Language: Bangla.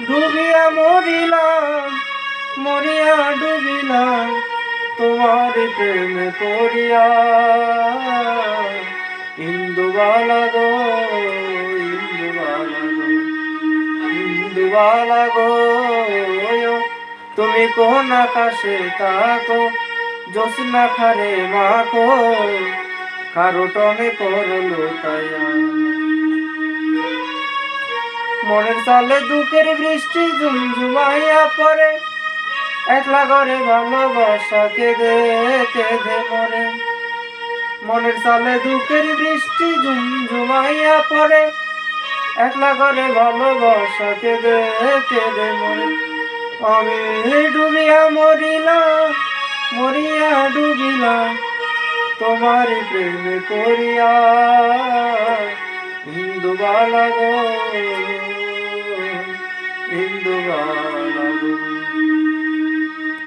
ডুবিয়া মরিলাম, মরিয়া ডুবিলাম তোমার প্রেমে পড়িয়া। ইন্দুবালা গো, ইন্দুবালা গো, ইন্দুবালা গো, তুমি কোন আকাশে তাকো, জ্যোৎস্না খারে মাখো, কারো টনে করলো তাইয়া। মনের চালে দুঃখের বৃষ্টি ঝুমঝুমাইয়া পড়ে, একলা ঘরে ভালোবাসা কেঁদে কেঁদে মরে। মনের চালে দুঃখের বৃষ্টি ঝুমঝুমাইয়া পড়ে, একলা ঘরে ভালোবাসা কেঁদে কেঁদে মরে। আমি ডুবিয়া মরিলাম, মরিয়া ডুবিলাম তোমার প্রেমে পড়িয়া। ইন্দুবালা গো, ইন্দুবালা গো।